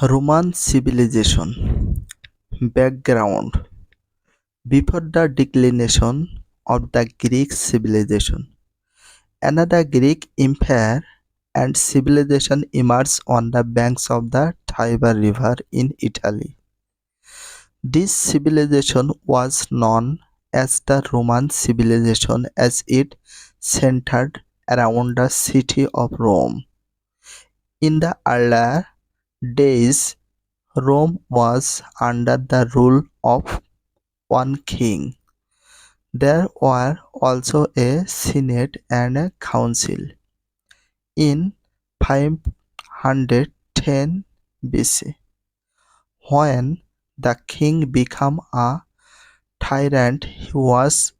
Roman civilization background. Before the declination of the Greek civilization, another Greek empire and civilization emerged on the banks of the Tiber River in Italy. This civilization was known as the Roman civilization as it centered around the city of Rome. In the earlier days, Rome was under the rule of one king. There were also a senate and a council. In 510 BC, when the king became a tyrant, he was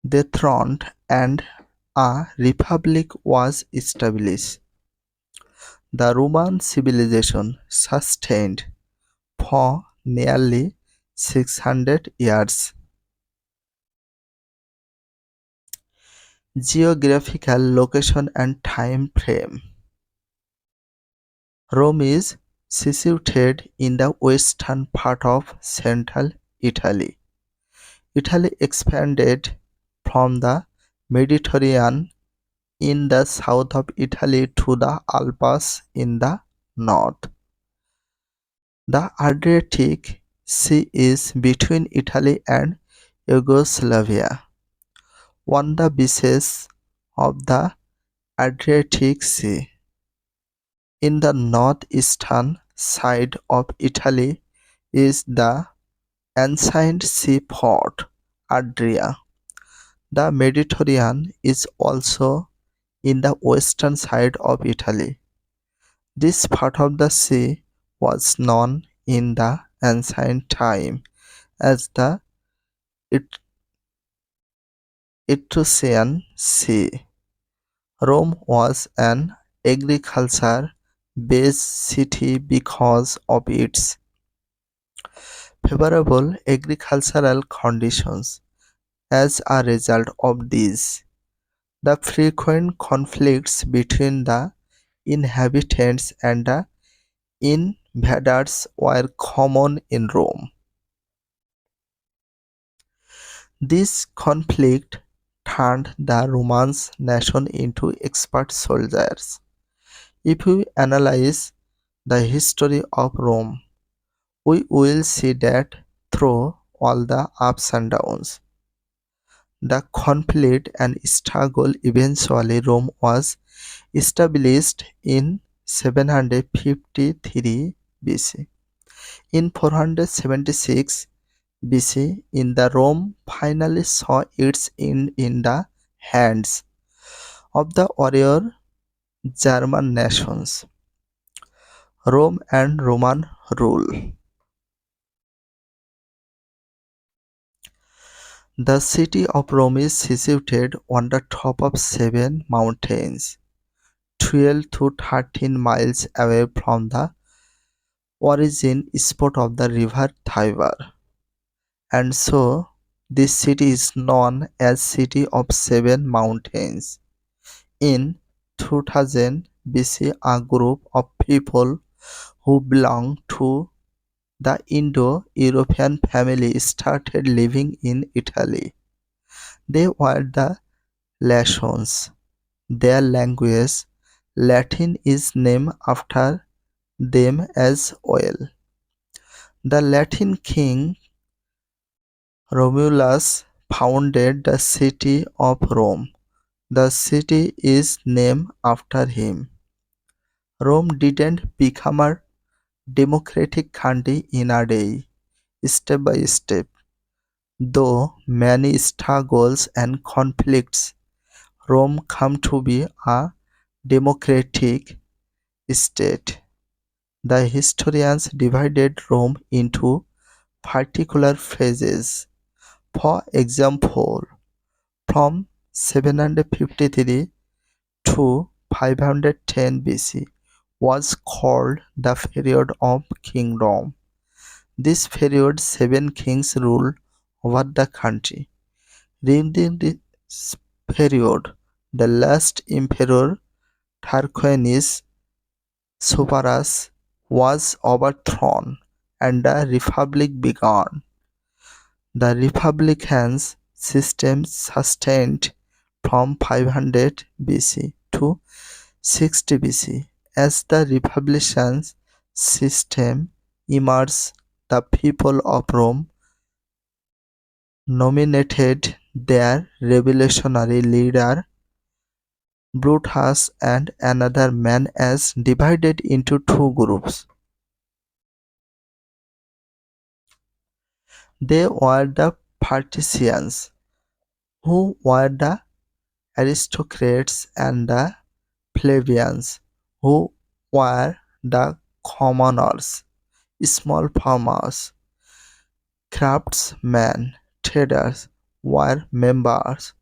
dethroned and a republic was established. The Roman civilization sustained for nearly 600 years. Geographical location and time frame. Rome is situated in the western part of central Italy. Italy expanded from the Mediterranean in the south of Italy to the Alps in the north. The Adriatic Sea is between Italy and Yugoslavia. On the beaches of the Adriatic Sea, in the northeastern side of Italy, is the ancient seaport Adria. The Mediterranean is also in the western side of Italy. This part of the sea was known in the ancient time as the It- Etruscan Sea. Rome was an agriculture-based city because of its favorable agricultural conditions. As a result of these, the frequent conflicts between the inhabitants and the invaders were common in Rome. This conflict turned the Roman nation into expert soldiers. If we analyze the history of Rome, we will see that through all the ups and downs, the conflict and struggle, eventually Rome was established in 753 BC. In 476 BC, in the Rome finally saw its end in the hands of the warrior German nations, Rome and Roman rule. The city of Rome is situated on the top of seven mountains, 12 to 13 miles away from the origin spot of the river Tiber. And so this city is known as City of Seven Mountains. In 2000 BC, a group of people who belonged to the Indo-European family started living in Italy. They were the Latins. Their language, Latin, is named after them as well. The Latin king Romulus founded the city of Rome. The city is named after him. Rome didn't become a democratic country in a day. Step by step, though many struggles and conflicts, Rome came to be a democratic state. The historians divided Rome into particular phases. For example, from 753 to 510 BC was called the period of kingdom. This period, seven kings ruled over the country. During this period, the last emperor Tarquinius Superus was overthrown and the republic began. The Republican system sustained from 500 BC to 60 BC. As the Republican system emerged, the people of Rome nominated their revolutionary leader Brutus and another man as divided into two groups. They were the patricians, who were the aristocrats, and the plebeians, who were the commoners. Small farmers, craftsmen, traders were members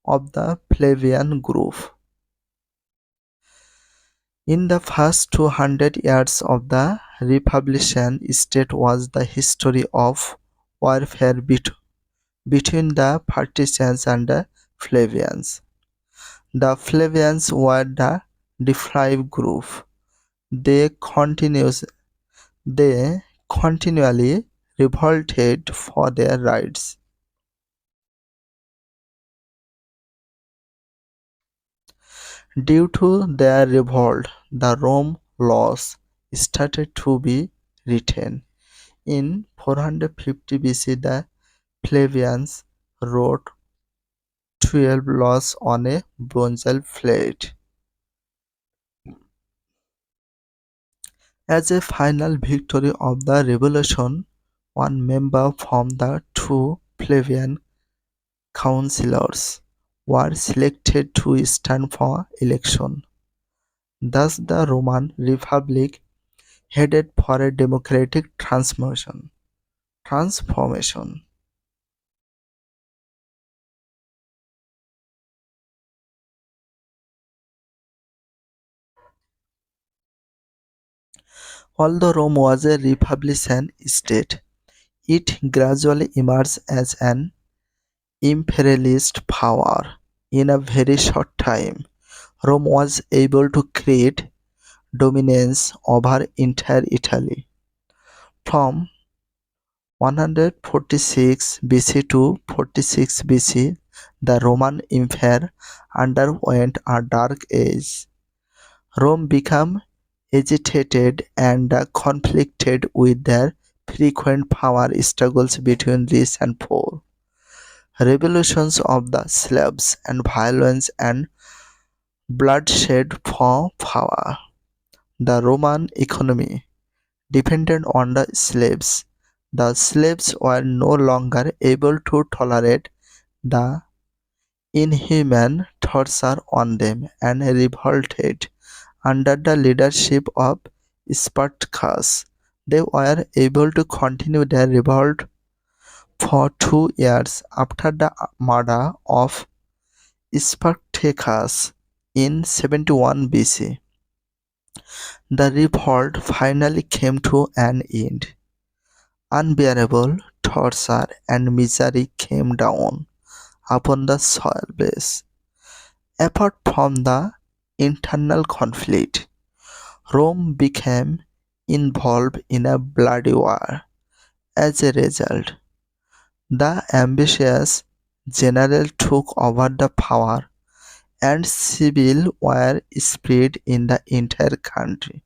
of the plebeian group. In the first 200 years of the Republican state was the history of warfare between the partisans and the plebeians. The plebeians were the deprived group. They continues they continually revolted for their rights. Due to their revolt, the Rome laws started to be written. In 450 BC, the plebeians wrote 12 laws on a bronze plate. As a final victory of the revolution, one member from the two plebeian councillors were selected to stand for election. Thus the Roman Republic headed for a democratic transformation. Although Rome was a republican state, it gradually emerged as an imperialist power. In a very short time, Rome was able to create dominance over entire Italy. From 146 BC to 46 BC, the Roman Empire underwent a dark age. Rome became agitated and conflicted with their frequent power struggles between rich and poor, revolutions of the slaves, and violence and bloodshed for power. The Roman economy depended on the slaves. The slaves were no longer able to tolerate the inhuman torture on them and revolted under the leadership of Spartacus. They were able to continue their revolt for 2 years after the murder of Spartacus in 71 BC. The revolt finally came to an end. Unbearable torture and misery came down upon the slaves. Apart from the internal conflict, Rome became involved in a bloody war. As a result, the ambitious general took over the power and civil war spread in the entire country.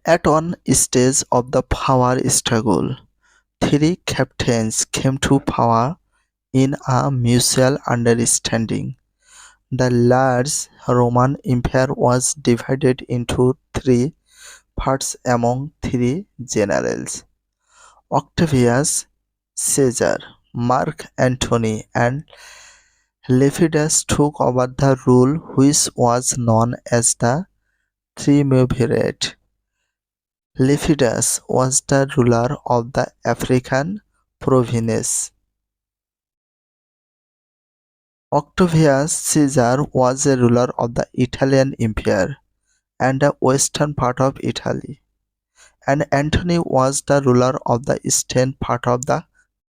At one stage of the power struggle, three captains came to power in a mutual understanding. The large Roman Empire was divided into three parts among three generals: Octavius Caesar, Mark Antony, and Lepidus took over the rule, which was known as the Triumvirate. Lepidus was the ruler of the African provinces. Octavius Caesar was a ruler of the Italian Empire and the western part of Italy, and Antony was the ruler of the eastern part of the